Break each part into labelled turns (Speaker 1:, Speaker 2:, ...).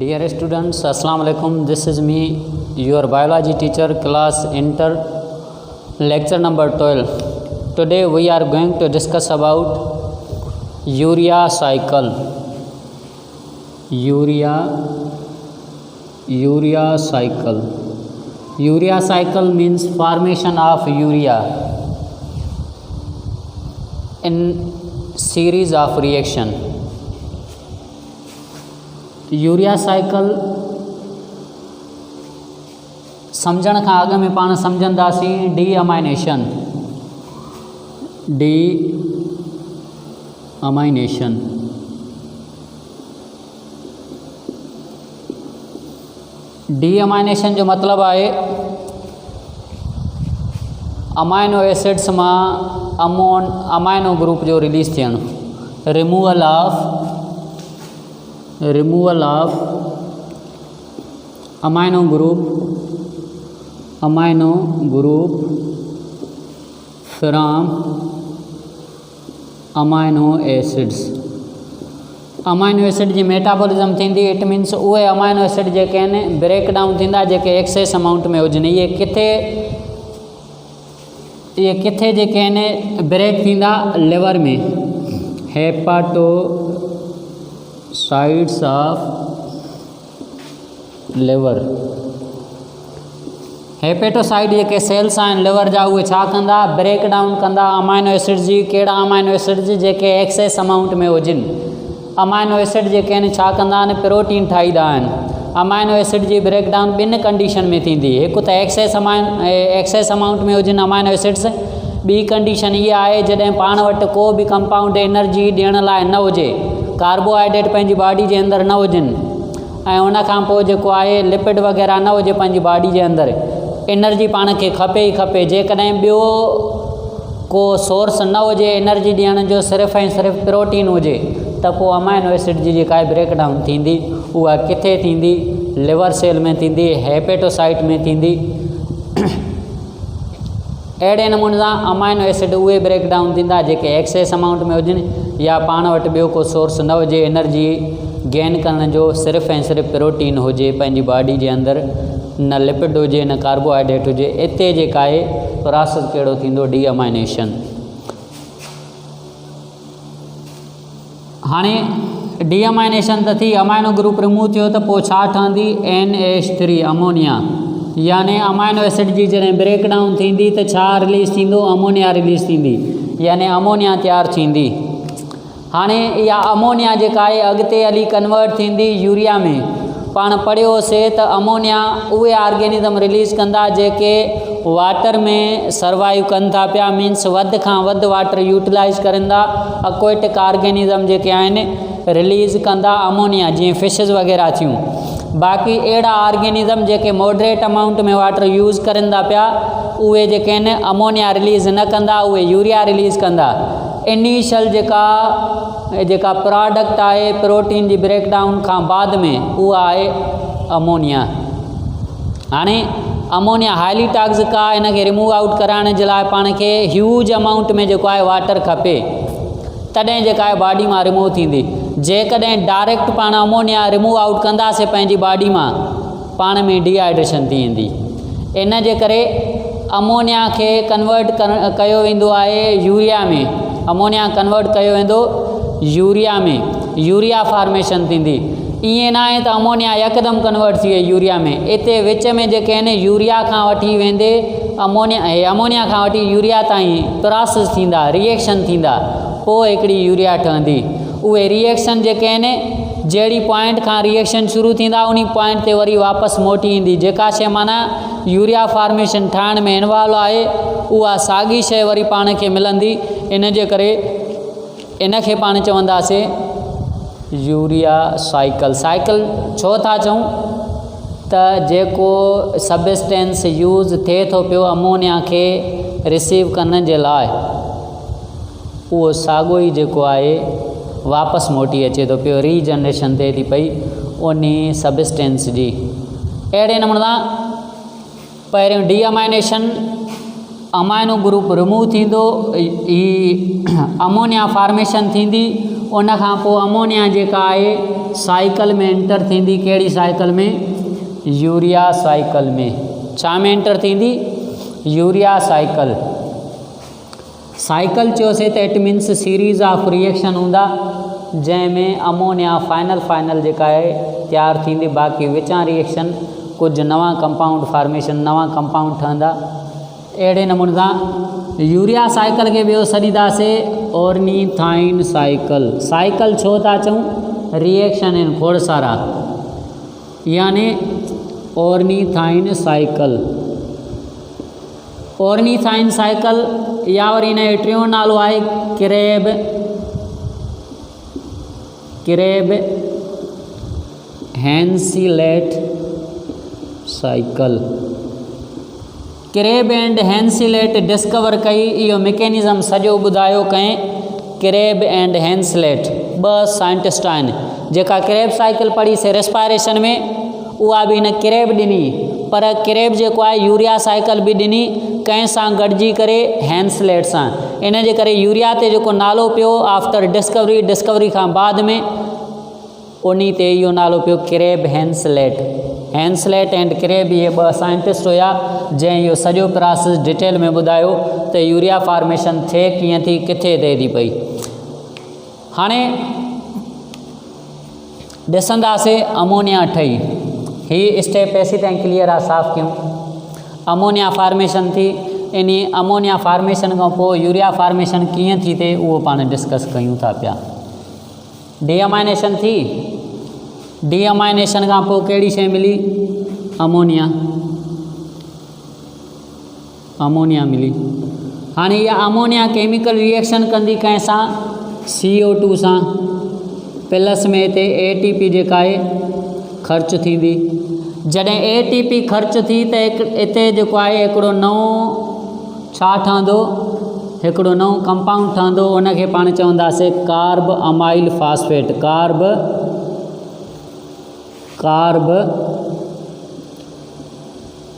Speaker 1: Dear students, Assalamu alaikum. This is me, your biology teacher, class inter, lecture number 12. Today we are going to discuss about urea cycle. Urea cycle. Urea cycle means formation of urea in series of reaction. Urea cycle समझण खां अॻु में पाण सम्झंदासीं deamination. Deamination जो मतिलबु आहे amino acids मां अमाइनो ग्रुप जो रिलीज़ थियणु, removal of amino group from amino acids. Amino acid जी मेटाबॉलिज्म थींदी, इट मीन्स उहे अमाइनो एसिड जेके आहिनि ब्रेक डाउन थींदा जेके एक्सेस अमाउंट में हुजनि। इहे किथे जेके आहिनि ब्रेक थींदा, लिवर में, हेपाटोसाइट्स ऑफ लिवर। हेपेटोसाइट जेके सेल्स आहिनि लिवर जा, उहे छा कंदा, ब्रेक डाउन कंदा अमाइनो एसिड जी। कहिड़ा अमाइनो एसिड्स जेके एक्सेस अमाउंट में हुजनि। अमाइनो एसिड जेके आहिनि छा कंदा आहिनि, प्रोटीन ठाहींदा आहिनि। अमाइनो एसिड जी ब्रेक डाउन ॿिनि कंडीशन में थींदी, हिकु त एक्सेस अमाउंट में हुजनि अमाइनो एसिड्स। ॿी कंडीशन इहा आहे जॾहिं पाण वटि को बि कंपाउंड एनर्जी ॾियण लाइ न हुजे, कार्बोहाइड्रेट पंहिंजी बॉडी जे अंदरि न हुजनि, ऐं उन खां पोइ जेको आहे लिपिड वग़ैरह न हुजे पंहिंजी बॉडी जे अंदरि, एनर्जी पाण खे खपे ई खपे। जेकॾहिं ॿियो को सोर्स न हुजे एनर्जी ॾियण जो, सिर्फ़ु ऐं सिर्फ़ु प्रोटीन हुजे, त पोइ अमाइनो एसिड जी जेका आहे ब्रेक डाउन थींदी, उहा किथे थींदी, लिवर सेल में थींदी, हेपेटोसाइट में थींदी। अहिड़े नमूने सां अमाइनो एसिड उहे ब्रेक डाउन थींदा जेके एक्सेस अमाउंट में हुजनि, या पाण वटि ॿियो को सोर्स न हुजे एनर्जी गेन करण जो, सिर्फ़ु ऐं सिर्फ़ु प्रोटीन हुजे पंहिंजी बॉडी जे अंदरि, न लिपिड हुजे न कार्बोहाइड्रेट हुजे। इते जेका आहे प्रोसेस कहिड़ो थींदो, डी अमाइनेशन। हाणे डी अमाइनेशन त थी, अमाइनो ग्रुप रिमूव थियो त पोइ छा ठहंदी, NH3 अमोनिया। यानी अमाइनो एसिड जी जॾहिं ब्रेक डाउन थींदी त छा रिलीज़ थींदो, अमोनिया रिलीज़ थींदी, यानी अमोनिया तयारु थींदी। हाणे इहा अमोनिया जेका आहे अॻिते हली कन्वर्ट थींदी यूरिया में। पाण पढ़ियोसीं त अमोनिया उहे ऑर्गेनिज़म रिलीज़ कंदा जेके वाटर में सर्वाइव कनि था पिया, मीन्स वधि खां वधि वाटर यूटिलाइज़ करनि था। अक्वेटिक ऑर्गेनिज़म जेके आहिनि रिलीज़ कंदा अमोनिया, जीअं फिशिस वग़ैरह थियूं। बाक़ी अहिड़ा ऑर्गेनिज़म जेके मॉडरेट अमाउंट में वाटर यूज़ करनि था पिया, उहे जेके आहिनि अमोनिया रिलीज़ न कंदा, उहे यूरिया रिलीज़ कंदा। इनिशियल जेका प्रोडक्ट आहे प्रोटीन जी ब्रेक डाउन खां बाद में, उहा आहे अमोनिया। हाणे अमोनिया हाईली टॉक्सिक आहे, हिनखे रिमूव आउट कराइण जे लाइ पाण खे ह्यूज अमाउंट में जेको आहे वाटर खपे, तॾहिं जेका आहे बॉडी मां रिमूव थींदी। जेकॾहिं डायरेक्ट पाण अमोनिया रिमूव आउट कंदासीं पंहिंजी बॉडी मां, पाण में डिहाइड्रेशन थी वेंदी। इन जे करे अमोनिया खे कन्वर्ट कयो वेंदो आहे यूरिया में। अमोनिया कन्वर्ट कयो वेंदो यूरिया में, यूरिया फॉर्मेशन थींदी। ईअं न आहे त अमोनिया यकदमि कन्वर्ट थी वई यूरिया में। इते विच में जेके आहिनि यूरिया खां वठी वेंदे अमोनिया खां वठी यूरिया ताईं प्रोसेस थींदा, रिएक्शन थींदा, पोइ हिकिड़ी यूरिया ठहंदी। उहे रिएक्शन जेके आहिनि जहिड़ी पॉइंट खां रिएक्शन शुरू थींदा, उन पॉइंट ते वरी वापसि मोटी ईंदी। जेका शइ माना यूरिया फॉर्मेशन ठाहिण में इन्वॉल्व आहे, उहा साॻी शइ वरी पाण खे मिलंदी। इन जे करे इन खे पाण चवंदासीं यूरिया साइकिल। साइकिल छो था चऊं, त जेको सबस्टेंस यूज़ थिए थो पियो अमोनिया खे रिसीव करण जे लाइ, उहो साॻियो ई जेको आहे वापसि मोटी अचे थो पियो, रीजनरेशन थिए थी पई उन सबस्टेंस जी। अहिड़े नमूने सां पहिरियों D amination amino group remove थींदो, अमोनिया फॉर्मेशन थींदी। उन खां पोइ अमोनिया जेका आहे साइकिल में एंटर थींदी। कहिड़ी साइकिल में? यूरिया साइकिल में। छा में एंटर थींदी? Urea cycle. साइकिल चयोसीं त it means series of reaction हूंदा जंहिंमें अमोनिया फाइनल जेका आहे तयारु थींदी। बाक़ी विचां रिएक्शन कुझु नवां कंपाउंड फॉर्मेशन, नवां कंपाउंड ठहंदा। अहिड़े नमूने सां यूरिया साइकिल खे ॿियो सॾींदासीं ऑर्निथाइन साइकिल। साइकिल छो था चऊं? रिएक्शन आहिनि खोड़ सारा, यानी ऑर्निथाइन साइकिल। ऑर्निथाइन साइकिल या वरी हिन जो टियों नालो आहे Krebs Henseleit cycle. Krebs and Henseleit discover कई। इहो मैकेनिज़म सॼो ॿुधायो कंहिं? Krebs and Henseleit. ॿ साइंटिस्ट आहिनि जेका क्रेब साइकिल पढ़ीसीं रेस्पायरेशन में, उहा बि हिन क्रेब ॾिनी। पर क्रेब जेको आहे यूरिया साइकिल बि ॾिनी कंहिं सां गॾिजी करे? हैंसिलेट सां। इन जे करे यूरिया ते जेको नालो पियो आफ्टर डिस्कवरी खां बाद में, उन ते इहो नालो पियो क्रेब हैंसिलेट। हैंसिलेट एंड क्रेब इहे ॿ साइंटिस्ट हुया जंहिं इहो सॼो प्रोसेस डिटेल में ॿुधायो त यूरिया फॉर्मेशन थिए कीअं थी, किथे थिए थी पई। हाणे ॾिसंदासीं अमोनिया ठही। हीअ स्टेप एसी ताईं क्लियर आहे, साफ़ु कयूं। अमोनिया फॉर्मेशन थी, इन अमोनिया फॉर्मेशन खां पोइ यूरिया फॉर्मेशन कीअं थी थिए उहो पाण डिस्कस कयूं था पिया। डीअमाइनेशन थी। डीअमाइनेशन खां पोइ कहिड़ी शइ मिली? अमोनिया मिली। हाणे इहा अमोनिया केमिकल रिएक्शन कंदी कंहिं सां? CO2 सां। प्लस में हिते ATP जेका आहे ख़र्च थींदी। जॾहिं ATP ख़र्च थी त हिते जेको आहे हिकिड़ो नओं छा ठहंदो? हिकिड़ो नओं कंपाउंड ठहंदो। उनखे पाण चवंदासीं carb amyl phosphate.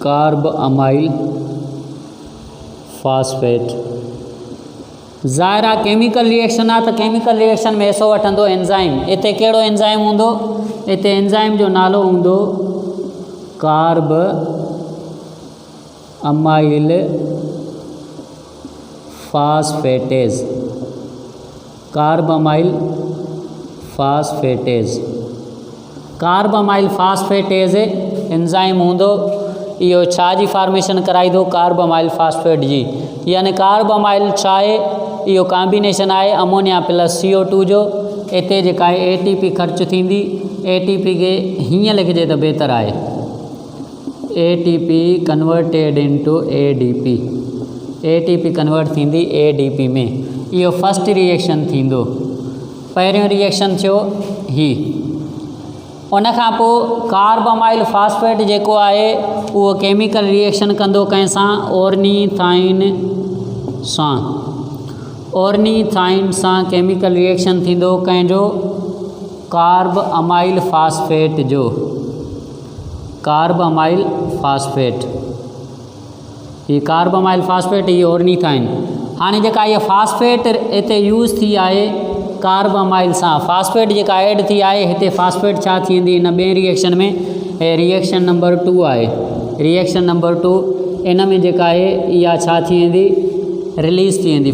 Speaker 1: Carb amyl phosphate. ज़ाहिर आहे केमिकल रिएक्शन आहे त केमिकल रिएक्शन में हिसो वठंदो एंजाइम। हिते कहिड़ो एंजाइम हूंदो? हिते एंजाइम जो नालो हूंदो carb amyl phosphatase. Carb amyl phosphatase. Carb amyl phosphatase enzyme हूंदो। इहो छा जी फॉर्मेशन कराईंदो? कार्ब अमाइल फास्फेट जी। यानी कार्ब अमाइल छा आहे? इहो कॉम्बिनेशन आहे अमोनिया प्लस CO2 जो। हिते जेका आहे ATP ख़र्च थींदी। ATP खे हीअं लिखिजे त बहितर आहे, ATP converted into ADP। ATP convert थींदी ADP में। इहो फर्स्ट रिएक्शन थींदो। पहिरियों रिएक्शन थियो ही। उन खां पोइ कार्ब अमाइल फास्फेट जेको आहे उहो केमिकल रिएक्शन कंदो कंहिं सां? ऑर्निथाइन सां। ऑर्निथाइन सां केमिकल रिएक्शन थींदो कंहिंजो? कार्ब अमाइल फास्फेट जो। कार्ब अमाइल फास्फेट, ही कार्ब अमाइल फास्फेट, ही ऑर्निथाइन। हाणे जेका इहा फास्फेट हिते यूज़ थी आहे कार्ब अमाइल सां, फास्फेट जेका ऐड थी आहे हिते फास्फेट छा थींदी हिन ॿिए रिएक्शन में? रिएक्शन नंबर 2 आहे। रिएक्शन नंबर 2 इन में जेका आहे इहा छा थी वेंदी? रिलीज़ थी वेंदी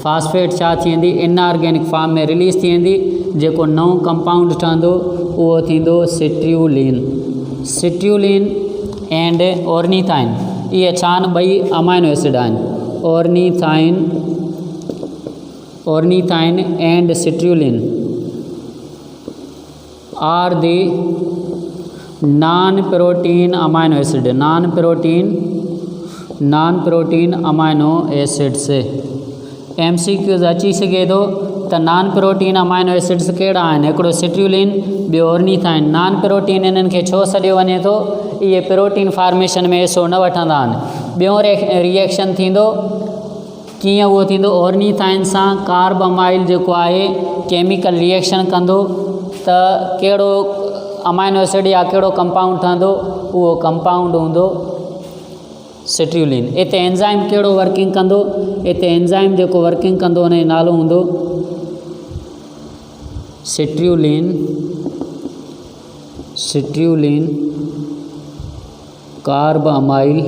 Speaker 1: फास्फेट छा थी वेंदी? इनऑर्गेनिक फॉर्म में रिलीज़ थी वेंदी। जेको नओं कंपाउंड ठहंदो उहो थींदो सिट्र्यूलिन एंड ऑर्निथाइन। इहे छा आहिनि? ॿई अमाइनो एसिड आहिनि। Ornithine and citrulline are the non protein amino acid. Non protein amino acids. MCQs अची सघे थो त नॉन प्रोटीन अमाइनो एसिड्स कहिड़ा आहिनि? हिकिड़ो सिट्र्यूलिन, ॿियो ऑर्निथाइन। नॉन प्रोटीन इन्हनि खे छो सॾियो वञे थो? इहे प्रोटीन फॉर्मेशन में हिसो न वठंदा आहिनि। ॿियों रिएक्शन थींदो कीअं? उहो थींदो ऑर्निथाइन सां कार्ब अमाइल जेको आहे केमिकल रिएक्शन कंदो त कहिड़ो अमाइनो एसिड या कहिड़ो कंपाउंड ठहंदो? उहो कंपाउंड हूंदो सिट्र्यूलिन। इते एंजाइम कहिड़ो वर्किंग कंदो? इते एंजाइम जेको वर्किंग कंदो उन जो नालो हूंदो सिट्र्यूलिन कार्बमाइल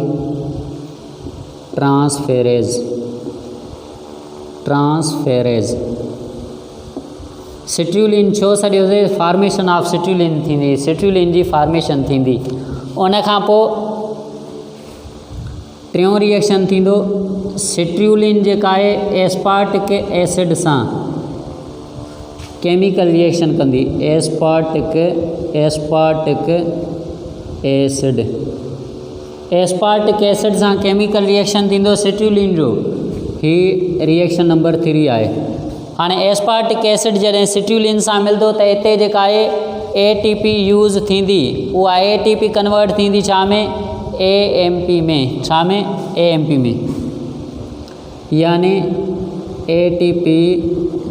Speaker 1: ट्रांसफेरेज। सिट्र्यूलिन छो सॾियोसीं? फॉर्मेशन ऑफ सिट्र्यूलिन थींदी, सिट्र्यूलिन जी फॉर्मेशन थींदी। उन खां पोइ टियों रिएक्शन थींदो, सिट्र्यूलिन जेका आहे एस्पार्टिक एसिड सां केमिकल रिएक्शन कंदी। एस्पार्टिक एसिड सां केमिकल रिएक्शन थींदो सिट्र्यूलिन जो। ही रिएक्शन नंबर 3 आहे। हाणे एस्पार्टिक एसिड जॾहिं सिट्र्यूलिन सां मिलंदो त हिते जेका आहे ATP यूज़ थींदी। उहा ATP कन्वर्ट थींदी छा में? AMP में। छा में? AMP में। यानी ATP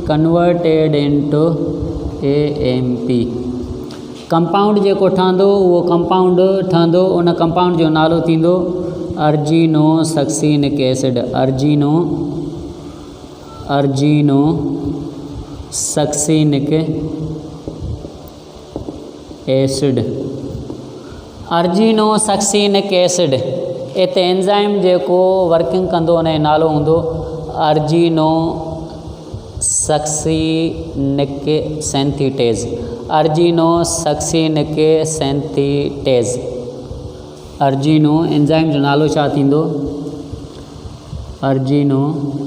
Speaker 1: converted into AMP। Compound जेको ठहंदो उहो कंपाउंड ठहंदो, उन कंपाउंड जो नालो थींदो अर्जिनोसक्सिनिक एसिड। अर्जिनोसक्सिनिक एसिड। अर्जिनोसक्सिनिक एसिड इते एंजाइम जेको वर्किंग कंदो उन जो नालो हूंदो अर्जिनोसक्सिनिक सेंथिटेज। अर्जिनोसक्सिनिक सेंथिटेज। अर्जिनो एंजाइम जो नालो छा थींदो? अर्जिनोसक्सिनिक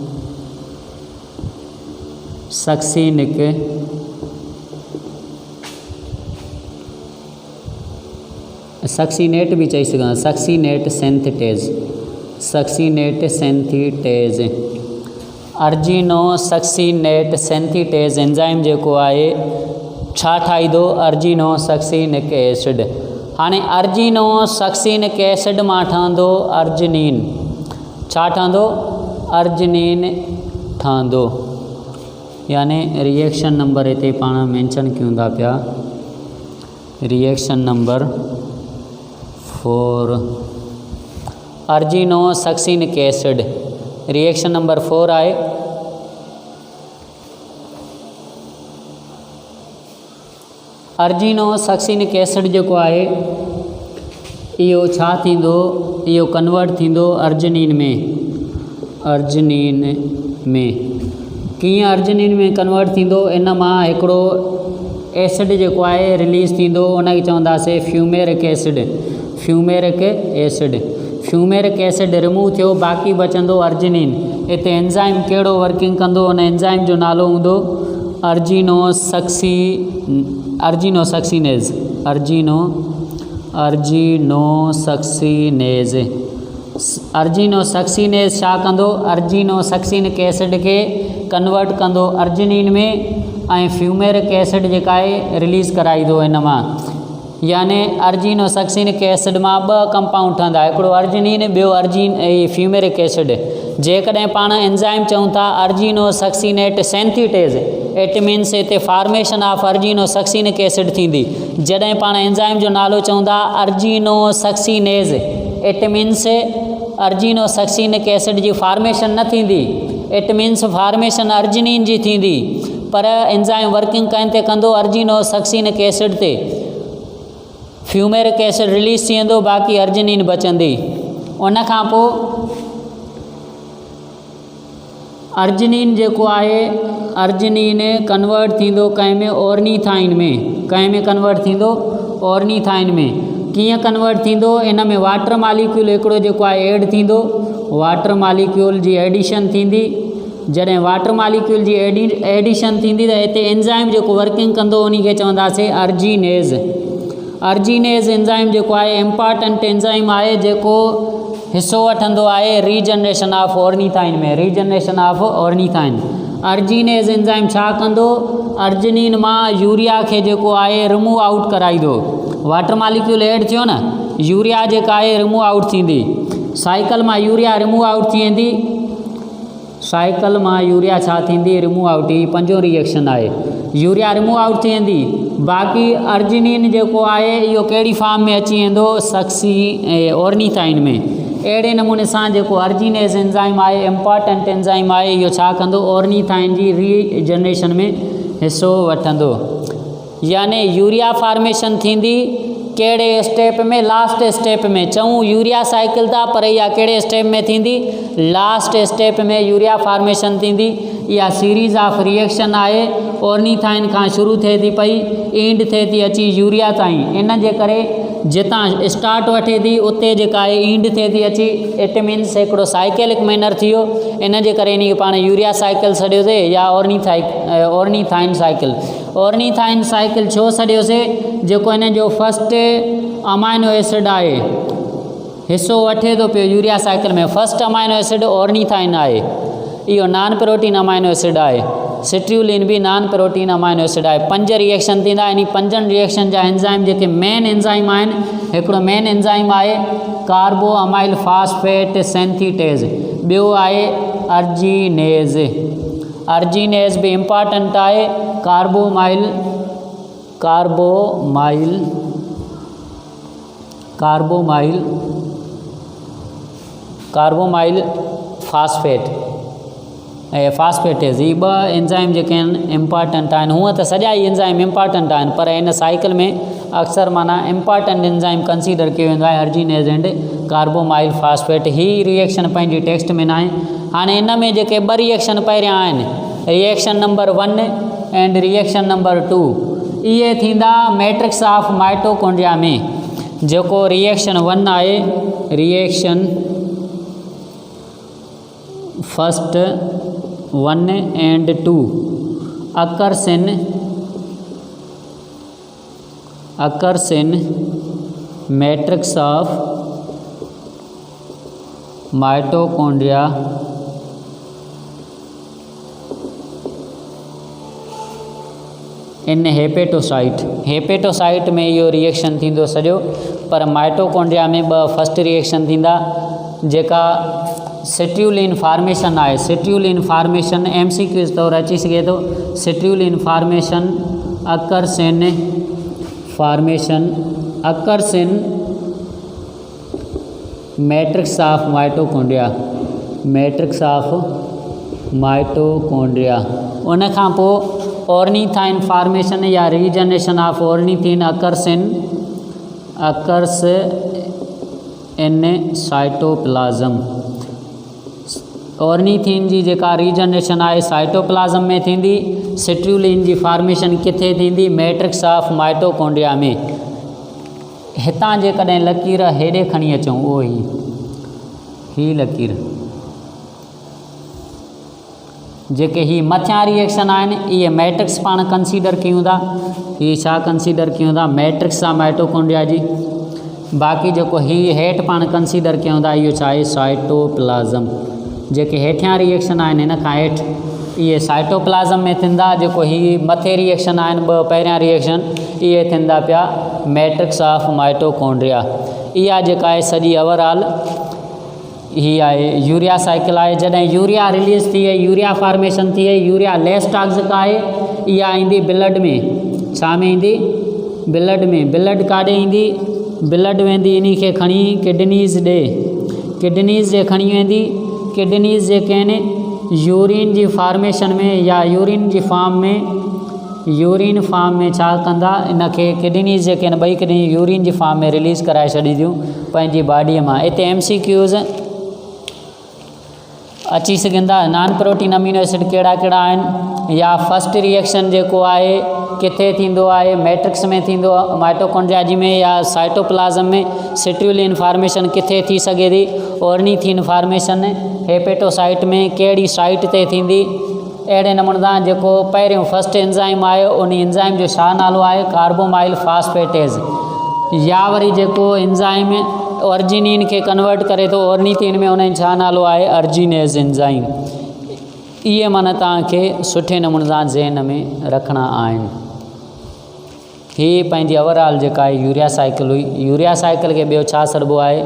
Speaker 1: सक्सीनेट भी चई सघां, सक्सीनेट सेंथिटेज। अर्जिनोसक्सिनेट सेंथिटेज एंजाइम जेको आहे छा ठाहींदो? अर्जिनोसक्सिनिक एसिड। हाणे अर्जिनोसक्सिनिक एसिड मां ठहंदो अर्जिनिन। छा ठहंदो? अर्जिनिन ठहंदो। यानी रिएक्शन नंबर हिते पाण मेंशन कयूं था पिया, reaction number 4 argininosuccinic acid. Reaction number 4 आहे। अर्जिनोसक्सिनिक एसिड जेको आहे इहो छा थींदो? इहो कन्वर्ट थींदो अर्जिनिन में। कीअं अर्जिनिन में कन्वर्ट थींदो? इन मां हिकिड़ो एसिड जेको आहे रिलीज़ थींदो, उनखे चवंदासीं फ्यूमेरिक एसिड रिमूव थियो, बाक़ी बचंदो अर्जिनिन। हिते एंजाइम कहिड़ो वर्किंग कंदो? उन एंजाइम जो नालो हूंदो अर्जिनोसक्सिनेज। अर्जिनोसक्सिनेज छा कंदो? अर्जिनोसक्सिनिक एसिड खे कन्वर्ट कंदो अर्जिनिन में ऐं फ्यूमेरिक एसिड जेका आहे रिलीज़ कराईंदो इन मां। यानी अर्जिनोसक्सिनिक एसिड मां 2 कंपाउंड ठहंदा, हिकिड़ो अर्जिनिन, ॿियो फ्यूमेरिक एसिड। जेकॾहिं पाण एंजाइम चऊं था अर्जिनोसक्सिनेट सेंथिटेज, इट मीन्स हिते फॉर्मेशन ऑफ अर्जिनोसक्सिनिक एसिड थींदी। जॾहिं पाण एंजाइम जो नालो चऊं था argininosuccinase, it means argininosuccinic acid जी फॉर्मेशन न थींदी, इट मीन्स फॉर्मेशन अर्जिनिन जी थींदी। पर एंजाइम वर्किंग कंहिं कंदो अर्जिनोसक्सिनिक एसिड ते, फ्यूमेरिक एसिड रिलीज़ थी वेंदो, बाक़ी अर्जिनिन बचंदी। उन खां पोइ अर्जिनिन जेको आहे अर्जिनिन कन्वर्ट थींदो कंहिं में? ऑर्निथाइन में। कंहिं में कन्वर्ट थींदो? ऑर्निथाइन में। कीअं कन्वर्ट थींदो? इन में वाटर मालिक्यूल हिकिड़ो जेको आहे ऐड थींदो, वाटर मालिक्यूल जी एडिशन थींदी। जॾहिं वाटर मालिक्यूल जी एडिशन थींदी त हिते एंजाइम जेको वर्किंग कंदो उन खे चवंदासीं अर्जिनेज एंजाइम जेको आहे इम्पॉर्टेंट एंजाइम आहे, जेको हिसो वठंदो आहे रीजनरेशन ऑफ ऑर्निथाइन में। अर्जिनेज एंजाइम छा कंदो? अर्जिनिन मां यूरिया खे जेको आहे रिमूव आउट कराईंदो। वाटर मालिक्यूल ऐड थियो न, यूरिया जेका आहे रिमूव आउट थींदी। साइकिल मां यूरिया रिमूव आउट थी वेंदी। साइकिल मां यूरिया छा थींदी? Remove out. ही 5 रिएक्शन आहे। यूरिया रिमूव आउट थी वेंदी, बाक़ी अर्जिनिन जेको आहे इहो कहिड़ी फॉर्म में अची वेंदो? ऑर्निथाइन में। अहिड़े नमूने सां जेको अर्जिनेज एंजाइम आहे इम्पॉर्टेंट एंजाइम आहे इहो छा कंदो ऑर्निथाइन जी रीजनरेशन में हिसो वठंदो। यानी यूरिया फार्मेशन थींदी कहिड़े स्टेप में लास्ट स्टेप में चऊं यूरिया साइकिल था पर इहा कहिड़े स्टेप में थींदी लास्ट स्टेप में यूरिया फार्मेशन थींदी। इहा सीरीज़ ऑफ रिएक्शन आहे ऑर्निथाइन खां शुरू थिए थी पई एंड थिए थी अची यूरिया ताईं। इन जे करे जितां स्टार्ट वठे थी उते जेका आहे एंड थिए थी अची इट मीन्स हिकिड़ो साइकेलिक मैनर थी वियो। इन जे करे इन खे पाण यूरिया साइकिल सॾियोसीं या ऑर्निथाइन साइकिल। ऑर्निथाइन साइकिल छो सॾियोसीं जेको इन जो फस्ट अमाइनो एसिड आहे हिसो वठे थो पियो यूरिया साइकिल में। फस्ट अमाइनो एसिड ऑर्निथाइन आहे, इहो नॉन प्रोटीन अमाइनो एसिड आहे। सिट्र्यूलिन भी नॉन प्रोटीन अमाइनो एसिड आहे। 5 रिएक्शन थींदा, इन 5 रिएक्शन जा एंजाइम जेके मेन एंजाइम आहिनि, हिकिड़ो मेन एंजाइम आहे कार्बो अमाइल फास्फेट सेंथीटेज, ॿियो आहे अर्जिनेज। अर्जिनेज भी इम्पॉर्टेंट आहे। कार्बोमाइल फास्फेट फास्फेटेज, ये 2 एंजाइम जेके आहिनि इम्पॉर्टेंट आहिनि। हूअं त सॼा ई एंजाइम इम्पॉर्टेंट आहिनि पर इन साइकिल में अक्सर माना इम्पॉर्टेंट एंजाइम कंसीडर कयो वेंदो आहे अर्जिनेज एंड कार्बोमाइल फास्फेट। ही रिएक्शन पंहिंजी टेक्स्ट में न आहे। हाणे इन में जेके 2 रिएक्शन पहिरियां आहिनि, reaction number 1 and reaction number 2, इहे थींदा मैट्रिक्स ऑफ माइटोकॉन्ड्रिया में। जेको रिएक्शन 1 आहे, reaction first 1 and 2 occurs in matrix of mitochondria in hepatocyte में इहो रिएक्शन थींदो सॼो, पर माइटोकॉन्ड्रिया में 2 फर्स्ट रिएक्शन थींदा जेका सिट्र्यूलिन फार्मेशन आहे। सिट्र्यूलिन फार्मेशन MCQ तौरु अची सघे थो। Citrulline formation occurs in matrix of mitochondria. उन खां पोइ ऑर्निथाइन फार्मेशन या regeneration of ornithine occurs in cytoplasm. Ornithine जी जेका रीजनरेशन आहे साइटोप्लाज्म में थींदी। सिट्र्यूलिन जी फार्मेशन किथे थींदी मैट्रिक्स ऑफ माइटोकॉन्ड्रिया में। हितां जेकॾहिं लकीर हेॾे खणी अचूं, उहो ही लकीर जेके ही मथियां रिएक्शन आहिनि इहे मैट्रिक्स पाण कंसीडर कयूं था। ही छा कंसीडर कयूं था मैट्रिक्स आहे माइटोकॉन्ड्रिया जी। बाक़ी जेको ही हेठि पाण कंसीडर कयूं था इहो छा आहे साइटोप्लाज्म। जेके हेठियां रिएक्शन आहिनि हिन खां हेठि इहे साइटोप्लाज्म में थींदा। जेको ही मथे रिएक्शन आहिनि 2 पहिरियां रिएक्शन इहे थींदा पिया मैट्रिक्स ऑफ माइटोकॉन्ड्रिया। इहा जेका आहे सॼी ओवरऑल ही आहे यूरिया साइकिल आहे। जॾहिं यूरिया रिलीज़ थी वई, यूरिया फार्मेशन थी वई, यूरिया लेस टॉक्सिक आहे, इहा ईंदी ब्लड में। छा में ईंदी ब्लड में। ब्लड काॾे ईंदी ब्लड वेंदी इन खे खणी किडनीज़ ॾे। किडनीज़ जे खणी वेंदी। किडनीज़ जेके आहिनि यूरिन जी फार्मेशन में या यूरिन फार्म में छा कंदा इन खे किडनीज़ जेके आहिनि 2 किडनी यूरिन जी फार्म में रिलीज़ कराए छॾींदियूं पंहिंजी बॉडीअ मां। हिते MCQs अची सघंदा। नॉन प्रोटीन अमीनो एसिड कहिड़ा कहिड़ा आहिनि या फर्स्ट रिएक्शन जेको आहे किथे थींदो आहे मैट्रिक्स में थींदो माइटोकॉन्ड्रिया जी में या साइटोप्लाज्म में। सिट्र्यूलिन फार्मेशन किथे थी सघे थी ऑर्निथीन फार्मेशन हेपेटोसाइट में कहिड़ी साइट ते थींदी। अहिड़े नमूने सां जेको पहिरियों फर्स्ट एंजाइम आहे उन एंजाइम जो छा नालो आहे कार्बोमाइल फास्फेटेज। या वरी जेको एंजाइम अर्जिनिन खे कन्वर्ट करे थो ऑर्निथीन में उन छा नालो आहे अर्जिनेज एंजाइम। इहे माना तव्हांखे सुठे नमूने सां ज़हन में रखणा आहिनि। हीअ पंहिंजी ओवरऑल जेका आहे यूरिया साइकिल हुई। यूरिया साइकिल खे ॿियो छा सॾिबो आहे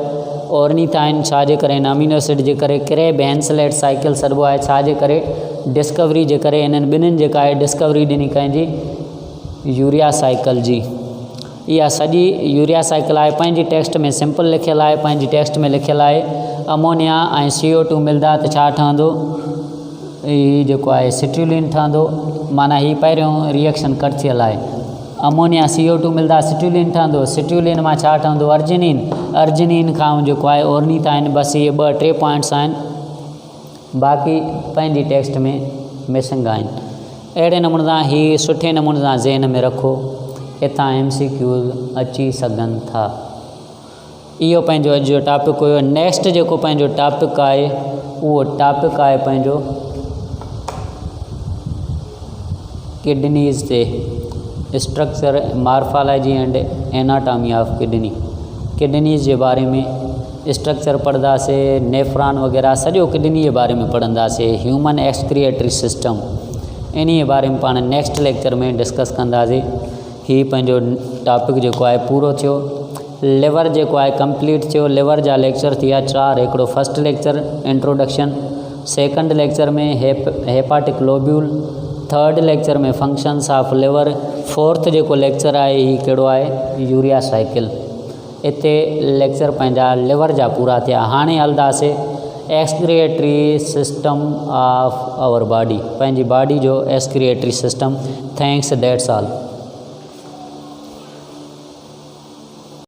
Speaker 1: ऑर्निथाइन छा जे करे अमीनो एसिड जे करे क्रेब हैंसलेट साइकिल सॾिबो आहे। छा जे करे डिस्कवरी जे करे इन्हनि ॿिन्हिनि जेका आहे डिस्कवरी ॾिनी कंहिंजी यूरिया साइकिल जी। इहा सॼी यूरिया साइकिल आहे। पंहिंजी टेक्स्ट में सिंपल लिखियलु आहे, पंहिंजी टेक्स्ट में लिखियलु आहे अमोनिया ऐं CO2 मिलंदा त छा ठहंदो, हीउ जेको आहे सिट्रुलिन ठहंदो। माना हीउ पहिरियों रिएक्शन कट थियल आहे। अमोनिया CO2 मिलंदा सिट्रुलिन ठहंदो, सिट्रुलिन मां छा ठहंदो अर्जिनिन, अर्जिनिन खां जेको आहे ओर्निथ आहिनि। बसि इहे 2-3 पॉइंट्स आहिनि, बाक़ी पंहिंजी टेक्स्ट में मिसिंग आहिनि। अहिड़े नमूने सां हीउ सुठे नमूने सां ज़हन में रखो, हितां MCQs अची सघनि था। इहो पंहिंजो अॼु जो टॉपिक हुयो। नेक्स्ट जेको पंहिंजो टॉपिक आहे उहो टॉपिक आहे पंहिंजो किडनीज़ ते, structure morphology and anatomy of kidney. Kidneys जे बारे में स्ट्रक्चर पढ़ंदासीं, नेफ्रॉन वग़ैरह सॼो किडनी जे बारे में पढ़ंदासीं। ह्यूमन एक्सक्रिएटरी सिस्टम इन जे बारे में पाण नेक्स्ट लेक्चर में डिस्कस कंदासीं। हीउ पंहिंजो टॉपिक जेको आहे पूरो थियो। लिवर जेको आहे कंप्लीट थियो। लिवर जा लेक्चर थिया 4। हिकिड़ो first lecture introduction, second lecture में हेपाटिक लोब्यूल, थर्ड लेक्चर में फंक्शंस ऑफ लिवर, फोर्थ जेको लेक्चर आहे हीउ कहिड़ो आहे यूरिया साइकिल। हिते लेक्चर पंहिंजा लिवर जा पूरा थिया। हाणे हलंदासीं excretory system of our body, पंहिंजी बॉडी जो excretory system. Thanks, that's all.